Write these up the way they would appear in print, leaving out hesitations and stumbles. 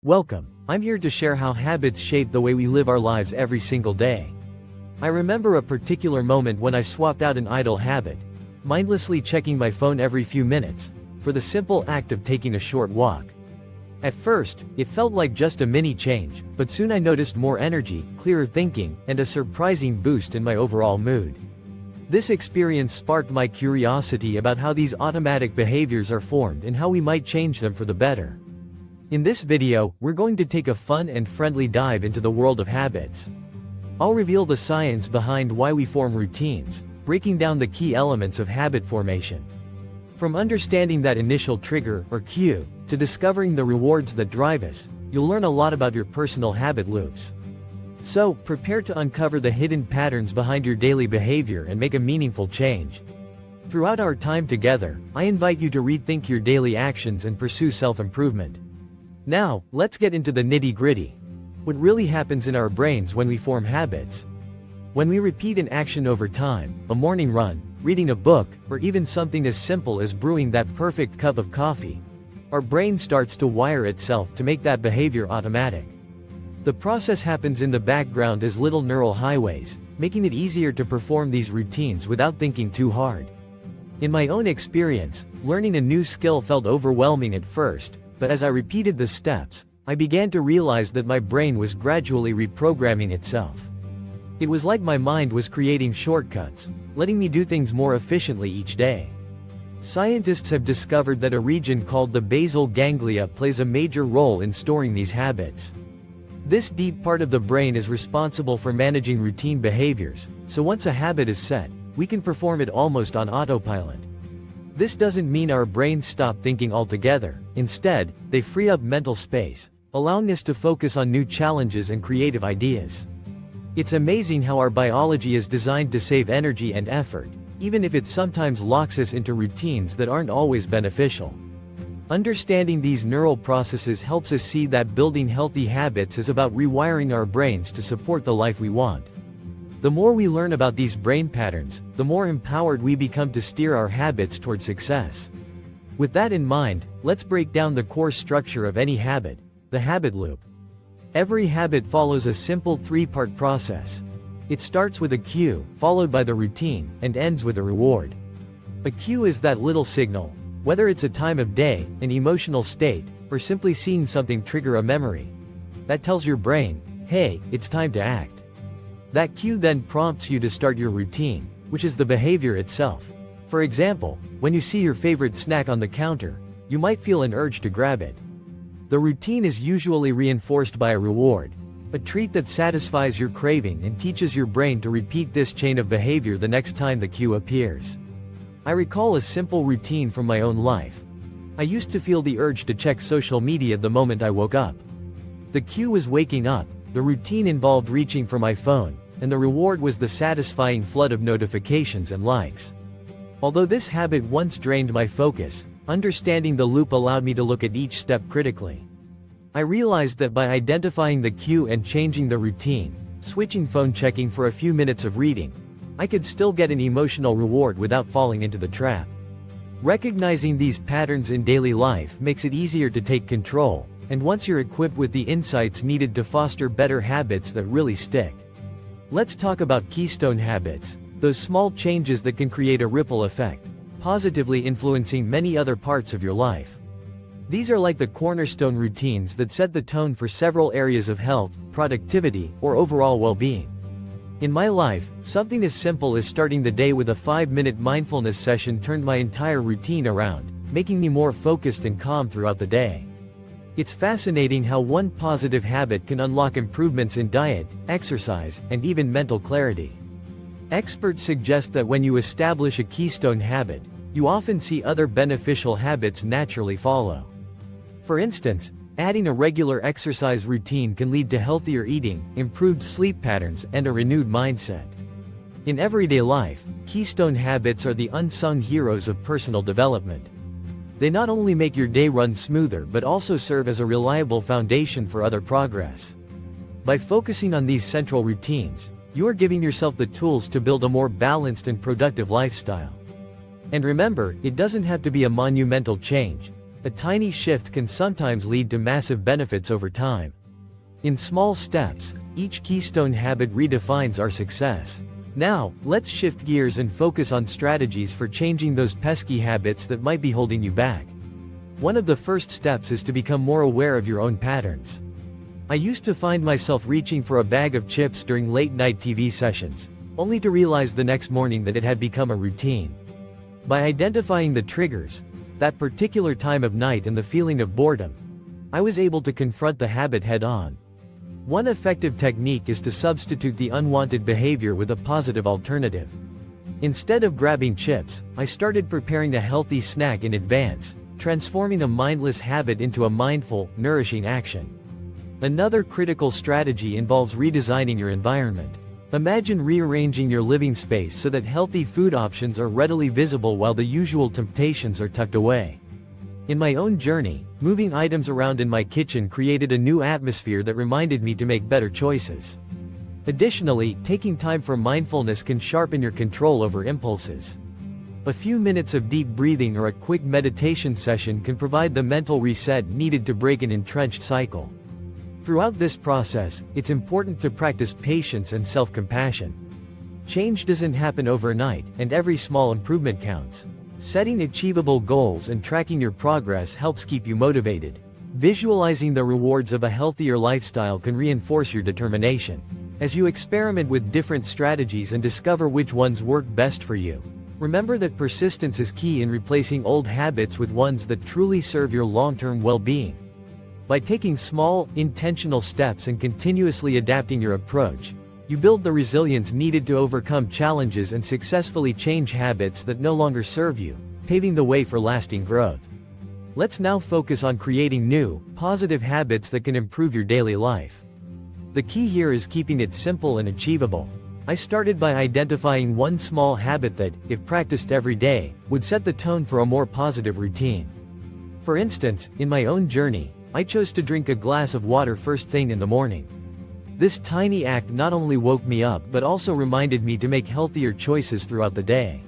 Welcome. I'm here to share how habits shape the way we live our lives every single day. I remember a particular moment when I swapped out an idle habit, mindlessly checking my phone every few minutes, for the simple act of taking a short walk. At first, it felt like just a mini change, but soon I noticed more energy, clearer thinking, and a surprising boost in my overall mood. This experience sparked my curiosity about how these automatic behaviors are formed and how we might change them for the better. In this video, we're going to take a fun and friendly dive into the world of habits. I'll reveal the science behind why we form routines, breaking down the key elements of habit formation. From understanding that initial trigger, or cue, to discovering the rewards that drive us, you'll learn a lot about your personal habit loops. So, prepare to uncover the hidden patterns behind your daily behavior and make a meaningful change. Throughout our time together, I invite you to rethink your daily actions and pursue self-improvement. Now, let's get into the nitty-gritty. What really happens in our brains when we form habits? When we repeat an action over time, a morning run, reading a book, or even something as simple as brewing that perfect cup of coffee, our brain starts to wire itself to make that behavior automatic. The process happens in the background as little neural highways, making it easier to perform these routines without thinking too hard. In my own experience, learning a new skill felt overwhelming at first, but as I repeated the steps, I began to realize that my brain was gradually reprogramming itself. It was like my mind was creating shortcuts, letting me do things more efficiently each day. Scientists have discovered that a region called the basal ganglia plays a major role in storing these habits. This deep part of the brain is responsible for managing routine behaviors, so once a habit is set, we can perform it almost on autopilot. This doesn't mean our brains stop thinking altogether. Instead, they free up mental space, allowing us to focus on new challenges and creative ideas. It's amazing how our biology is designed to save energy and effort, even if it sometimes locks us into routines that aren't always beneficial. Understanding these neural processes helps us see that building healthy habits is about rewiring our brains to support the life we want. The more we learn about these brain patterns, the more empowered we become to steer our habits toward success. With that in mind, let's break down the core structure of any habit, the habit loop. Every habit follows a simple three-part process. It starts with a cue, followed by the routine, and ends with a reward. A cue is that little signal, whether it's a time of day, an emotional state, or simply seeing something trigger a memory, that tells your brain, hey, it's time to act. That cue then prompts you to start your routine, which is the behavior itself. For example, when you see your favorite snack on the counter, you might feel an urge to grab it. The routine is usually reinforced by a reward, a treat that satisfies your craving and teaches your brain to repeat this chain of behavior the next time the cue appears. I recall a simple routine from my own life. I used to feel the urge to check social media the moment I woke up. The cue was waking up, the routine involved reaching for my phone, and the reward was the satisfying flood of notifications and likes. Although this habit once drained my focus, understanding the loop allowed me to look at each step critically. I realized that by identifying the cue and changing the routine, switching phone checking for a few minutes of reading, I could still get an emotional reward without falling into the trap. Recognizing these patterns in daily life makes it easier to take control, and once you're equipped with the insights needed to foster better habits that really stick. Let's talk about keystone habits, those small changes that can create a ripple effect, positively influencing many other parts of your life. These are like the cornerstone routines that set the tone for several areas of health, productivity, or overall well-being. In my life, something as simple as starting the day with a 5-minute mindfulness session turned my entire routine around, making me more focused and calm throughout the day. It's fascinating how one positive habit can unlock improvements in diet, exercise, and even mental clarity. Experts suggest that when you establish a keystone habit, you often see other beneficial habits naturally follow. For instance, adding a regular exercise routine can lead to healthier eating, improved sleep patterns, and a renewed mindset. In everyday life, keystone habits are the unsung heroes of personal development. They not only make your day run smoother but also serve as a reliable foundation for other progress. By focusing on these central routines, you are giving yourself the tools to build a more balanced and productive lifestyle. And remember, it doesn't have to be a monumental change. a tiny shift can sometimes lead to massive benefits over time. In small steps, each keystone habit redefines our success. Now, let's shift gears and focus on strategies for changing those pesky habits that might be holding you back. One of the first steps is to become more aware of your own patterns. I used to find myself reaching for a bag of chips during late-night TV sessions, only to realize the next morning that it had become a routine. By identifying the triggers, that particular time of night and the feeling of boredom, I was able to confront the habit head-on. One effective technique is to substitute the unwanted behavior with a positive alternative. Instead of grabbing chips, I started preparing a healthy snack in advance, transforming a mindless habit into a mindful, nourishing action. Another critical strategy involves redesigning your environment. Imagine rearranging your living space so that healthy food options are readily visible while the usual temptations are tucked away. In my own journey, moving items around in my kitchen created a new atmosphere that reminded me to make better choices. Additionally, taking time for mindfulness can sharpen your control over impulses. A few minutes of deep breathing or a quick meditation session can provide the mental reset needed to break an entrenched cycle. Throughout this process, it's important to practice patience and self-compassion. Change doesn't happen overnight, and every small improvement counts. Setting achievable goals and tracking your progress helps keep you motivated. Visualizing the rewards of a healthier lifestyle can reinforce your determination. As you experiment with different strategies and discover which ones work best for you, remember that persistence is key in replacing old habits with ones that truly serve your long-term well-being. By taking small, intentional steps and continuously adapting your approach, you build the resilience needed to overcome challenges and successfully change habits that no longer serve you, paving the way for lasting growth. Let's now focus on creating new, positive habits that can improve your daily life. The key here is keeping it simple and achievable. I started by identifying one small habit that, if practiced every day, would set the tone for a more positive routine. For instance, in my own journey, I chose to drink a glass of water first thing in the morning. This tiny act not only woke me up but also reminded me to make healthier choices throughout the day.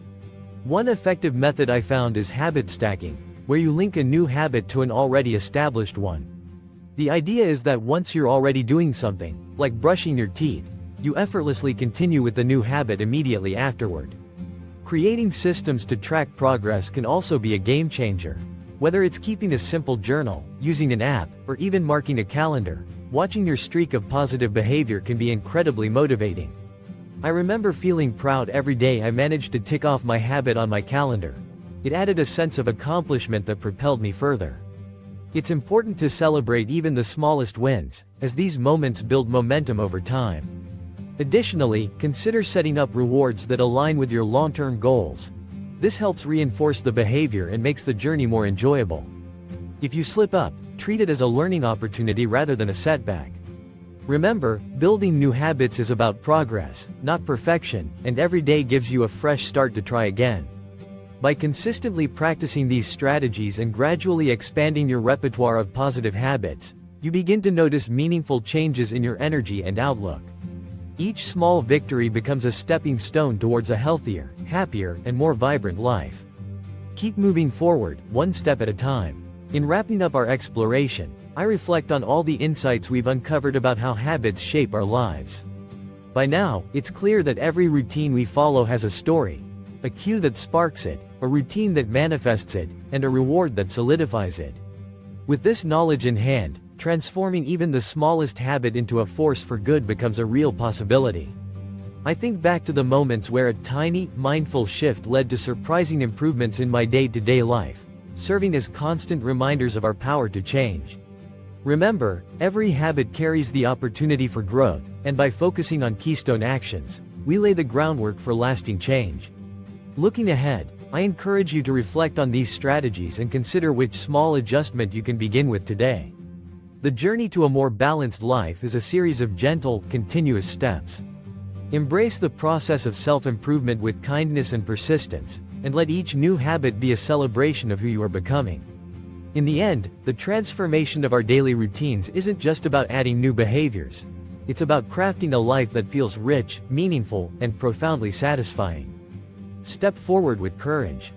One effective method I found is habit stacking, where you link a new habit to an already established one. The idea is that once you're already doing something, like brushing your teeth, you effortlessly continue with the new habit immediately afterward. Creating systems to track progress can also be a game changer. Whether it's keeping a simple journal, using an app, or even marking a calendar, watching your streak of positive behavior can be incredibly motivating. I remember feeling proud every day I managed to tick off my habit on my calendar. It added a sense of accomplishment that propelled me further. It's important to celebrate even the smallest wins, as these moments build momentum over time. Additionally, consider setting up rewards that align with your long-term goals. This helps reinforce the behavior and makes the journey more enjoyable. If you slip up, treat it as a learning opportunity rather than a setback. Remember, building new habits is about progress, not perfection, and every day gives you a fresh start to try again. By consistently practicing these strategies and gradually expanding your repertoire of positive habits, you begin to notice meaningful changes in your energy and outlook. Each small victory becomes a stepping stone towards a healthier, happier, and more vibrant life. Keep moving forward, one step at a time. In wrapping up our exploration, I reflect on all the insights we've uncovered about how habits shape our lives. By now, it's clear that every routine we follow has a story, a cue that sparks it, a routine that manifests it, and a reward that solidifies it. With this knowledge in hand, transforming even the smallest habit into a force for good becomes a real possibility. I think back to the moments where a tiny, mindful shift led to surprising improvements in my day-to-day life, serving as constant reminders of our power to change. Remember, every habit carries the opportunity for growth, and by focusing on keystone actions, we lay the groundwork for lasting change. Looking ahead, I encourage you to reflect on these strategies and consider which small adjustment you can begin with today. The journey to a more balanced life is a series of gentle, continuous steps. Embrace the process of self-improvement with kindness and persistence, and let each new habit be a celebration of who you are becoming. In the end, the transformation of our daily routines isn't just about adding new behaviors. It's about crafting a life that feels rich, meaningful, and profoundly satisfying. Step forward with courage.